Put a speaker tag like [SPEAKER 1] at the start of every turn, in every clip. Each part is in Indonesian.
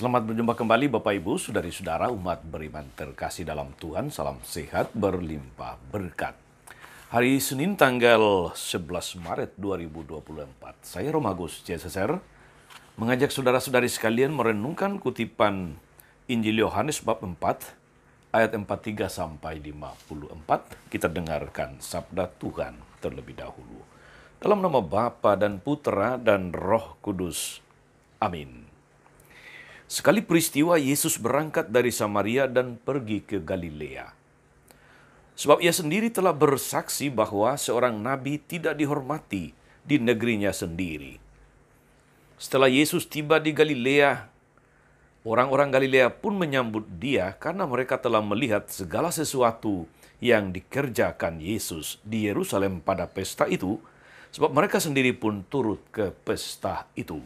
[SPEAKER 1] Selamat berjumpa kembali Bapak Ibu, saudari-saudara umat beriman terkasih dalam Tuhan. Salam sehat berlimpah berkat. Hari Senin tanggal 11 Maret 2024. Saya Romagus CSSR mengajak saudara-saudari sekalian merenungkan kutipan Injil Yohanes bab 4 ayat 43 sampai 54. Kita dengarkan sabda Tuhan terlebih dahulu. Dalam nama Bapa dan Putra dan Roh Kudus. Amin. Sekali peristiwa Yesus berangkat dari Samaria dan pergi ke Galilea. Sebab ia sendiri telah bersaksi bahwa seorang nabi tidak dihormati di negerinya sendiri. Setelah Yesus tiba di Galilea, orang-orang Galilea pun menyambut dia karena mereka telah melihat segala sesuatu yang dikerjakan Yesus di Yerusalem pada pesta itu, sebab mereka sendiri pun turut ke pesta itu.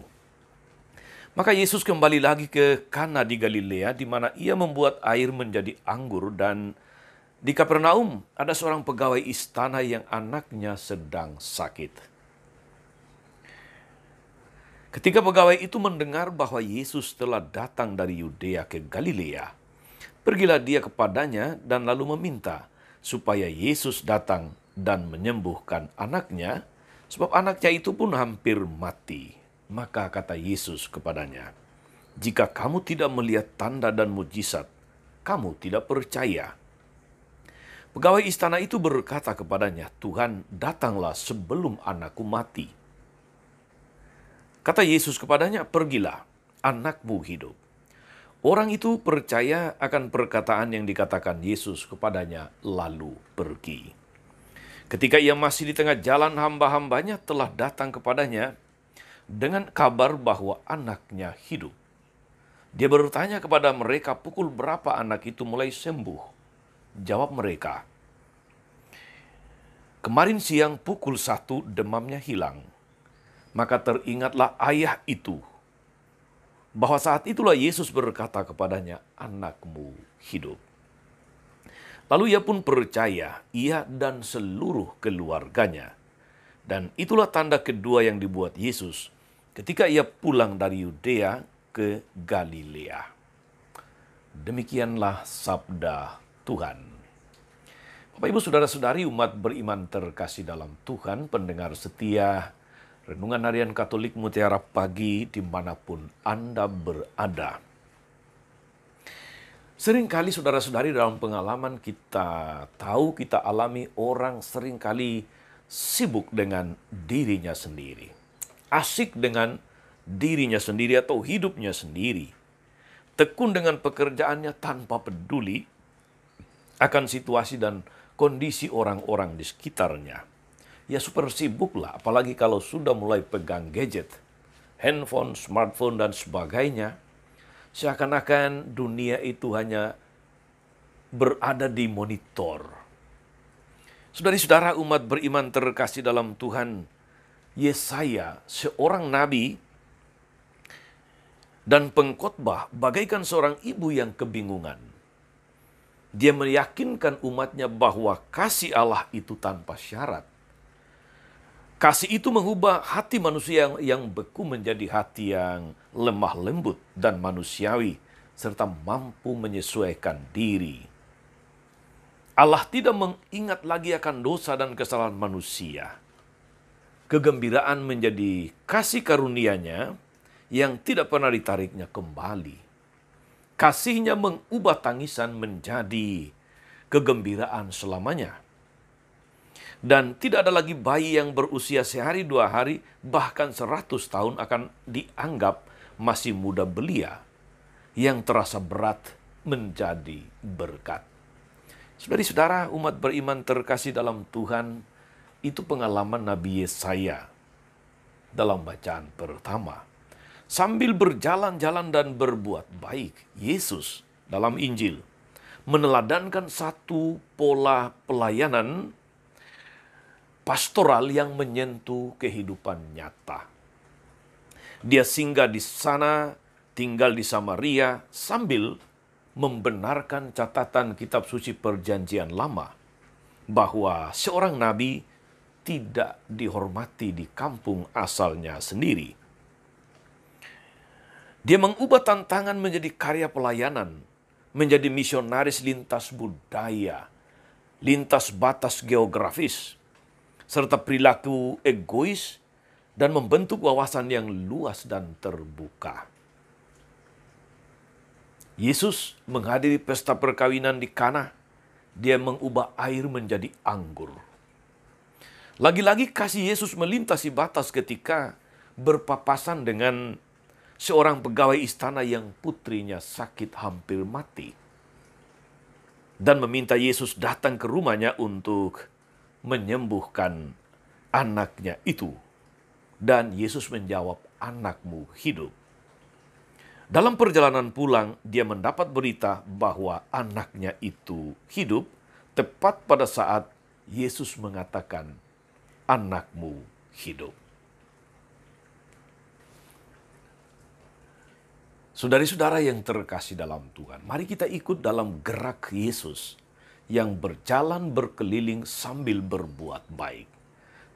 [SPEAKER 1] Maka Yesus kembali lagi ke Kana di Galilea, di mana ia membuat air menjadi anggur, dan di Kapernaum ada seorang pegawai istana yang anaknya sedang sakit. Ketika pegawai itu mendengar bahwa Yesus telah datang dari Yudea ke Galilea, pergilah dia kepadanya dan lalu meminta supaya Yesus datang dan menyembuhkan anaknya, sebab anaknya itu pun hampir mati. Maka kata Yesus kepadanya, "Jika kamu tidak melihat tanda dan mujizat, kamu tidak percaya." Pegawai istana itu berkata kepadanya, "Tuhan, datanglah sebelum anakku mati." Kata Yesus kepadanya, "Pergilah, anakmu hidup." Orang itu percaya akan perkataan yang dikatakan Yesus kepadanya, lalu pergi. Ketika ia masih di tengah jalan, hamba-hambanya telah datang kepadanya dengan kabar bahwa anaknya hidup. Dia bertanya kepada mereka, pukul berapa anak itu mulai sembuh? Jawab mereka, "Kemarin siang pukul 1 demamnya hilang." Maka teringatlah ayah itu, bahwa saat itulah Yesus berkata kepadanya, "Anakmu hidup." Lalu ia pun percaya, ia dan seluruh keluarganya. Dan itulah tanda kedua yang dibuat Yesus ketika ia pulang dari Yudea ke Galilea. Demikianlah sabda Tuhan. Bapak Ibu saudara-saudari umat beriman terkasih dalam Tuhan, pendengar setia Renungan Harian Katolik Mutiara Pagi dimanapun Anda berada. Seringkali saudara-saudari dalam pengalaman kita tahu, kita alami orang seringkali sibuk dengan dirinya sendiri. Asik dengan dirinya sendiri atau hidupnya sendiri. Tekun dengan pekerjaannya tanpa peduli akan situasi dan kondisi orang-orang di sekitarnya. Ya super sibuk lah, apalagi kalau sudah mulai pegang gadget, handphone, smartphone, dan sebagainya. Seakan-akan dunia itu hanya berada di monitor. Saudari-saudara umat beriman terkasih dalam Tuhan, Yesaya, seorang nabi dan pengkhotbah, bagaikan seorang ibu yang kebingungan. Dia meyakinkan umatnya bahwa kasih Allah itu tanpa syarat. Kasih itu mengubah hati manusia yang beku menjadi hati yang lemah lembut dan manusiawi, serta mampu menyesuaikan diri. Allah tidak mengingat lagi akan dosa dan kesalahan manusia. Kegembiraan menjadi kasih karunia-Nya yang tidak pernah ditariknya kembali. Kasih-Nya mengubah tangisan menjadi kegembiraan selamanya. Dan tidak ada lagi bayi yang berusia sehari, 2 hari, bahkan 100 tahun akan dianggap masih muda belia, yang terasa berat menjadi berkat. Saudari-saudara umat beriman terkasih dalam Tuhan, itu pengalaman Nabi Yesaya dalam bacaan pertama. Sambil berjalan-jalan dan berbuat baik, Yesus dalam Injil meneladankan satu pola pelayanan pastoral yang menyentuh kehidupan nyata. Dia singgah di sana, tinggal di Samaria, sambil membenarkan catatan kitab suci Perjanjian Lama bahwa seorang nabi tidak dihormati di kampung asalnya sendiri. Dia mengubah tantangan menjadi karya pelayanan, menjadi misionaris lintas budaya, lintas batas geografis, serta perilaku egois dan membentuk wawasan yang luas dan terbuka. Yesus menghadiri pesta perkawinan di Kana. Dia mengubah air menjadi anggur. Lagi-lagi kasih Yesus melintasi batas ketika berpapasan dengan seorang pegawai istana yang putrinya sakit hampir mati. Dan meminta Yesus datang ke rumahnya untuk menyembuhkan anaknya itu. Dan Yesus menjawab, "Anakmu hidup." Dalam perjalanan pulang, dia mendapat berita bahwa anaknya itu hidup tepat pada saat Yesus mengatakan, "Anakmu hidup." Saudari-saudara yang terkasih dalam Tuhan, mari kita ikut dalam gerak Yesus yang berjalan berkeliling sambil berbuat baik.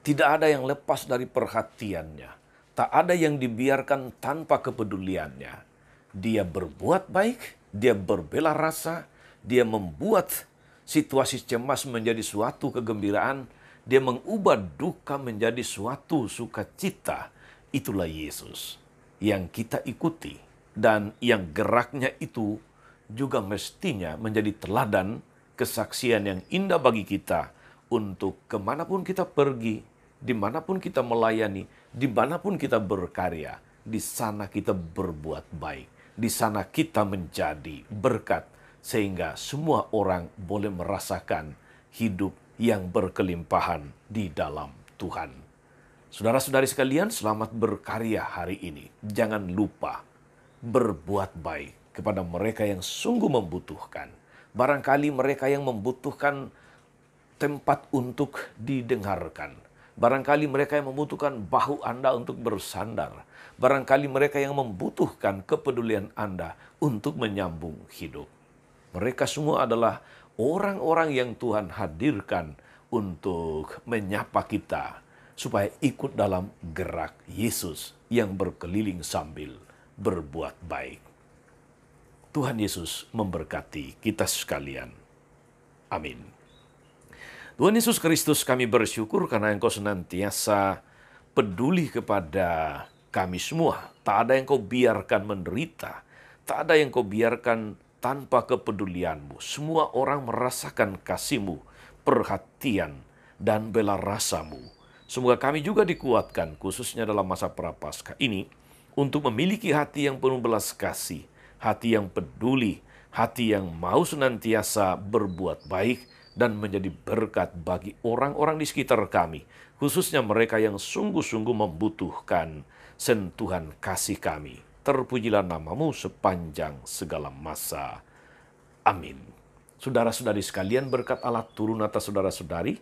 [SPEAKER 1] Tidak ada yang lepas dari perhatiannya. Tak ada yang dibiarkan tanpa kepeduliannya. Dia berbuat baik, dia berbela rasa, dia membuat situasi cemas menjadi suatu kegembiraan, dia mengubah duka menjadi suatu sukacita. Itulah Yesus yang kita ikuti dan yang geraknya itu juga mestinya menjadi teladan kesaksian yang indah bagi kita untuk kemanapun kita pergi, dimanapun kita melayani, dimanapun kita berkarya, di sana kita berbuat baik. Di sana kita menjadi berkat sehingga semua orang boleh merasakan hidup yang berkelimpahan di dalam Tuhan. Saudara-saudari sekalian, selamat berkarya hari ini. Jangan lupa berbuat baik kepada mereka yang sungguh membutuhkan. Barangkali mereka yang membutuhkan tempat untuk didengarkan. Barangkali mereka yang membutuhkan bahu Anda untuk bersandar. Barangkali mereka yang membutuhkan kepedulian Anda untuk menyambung hidup. Mereka semua adalah orang-orang yang Tuhan hadirkan untuk menyapa kita supaya ikut dalam gerak Yesus yang berkeliling sambil berbuat baik. Tuhan Yesus memberkati kita sekalian. Amin. Tuhan Yesus Kristus, kami bersyukur karena Engkau senantiasa peduli kepada kami semua. Tak ada yang Kau biarkan menderita. Tak ada yang Kau biarkan tanpa kepedulian-Mu. Semua orang merasakan kasih-Mu, perhatian, dan bela rasa-Mu. Semoga kami juga dikuatkan, khususnya dalam masa Prapaskah ini, untuk memiliki hati yang penuh belas kasih, hati yang peduli, hati yang mau senantiasa berbuat baik, dan menjadi berkat bagi orang-orang di sekitar kami, khususnya mereka yang sungguh-sungguh membutuhkan sentuhan kasih kami. Terpujilah nama-Mu sepanjang segala masa. Amin. Saudara-saudari sekalian, berkat Allah turun atas saudara-saudari,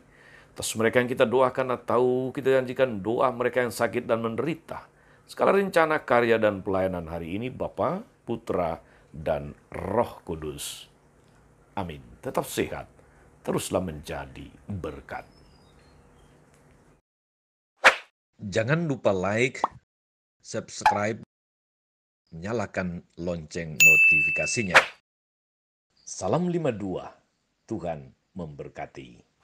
[SPEAKER 1] atas mereka yang kita doakan atau kita janjikan doa mereka yang sakit dan menderita. Segala rencana, karya, dan pelayanan hari ini, Bapa, Putra, dan Roh Kudus. Amin. Tetap sehat, teruslah menjadi berkat. Jangan lupa like, subscribe, nyalakan lonceng notifikasinya. Salam 52, Tuhan memberkati.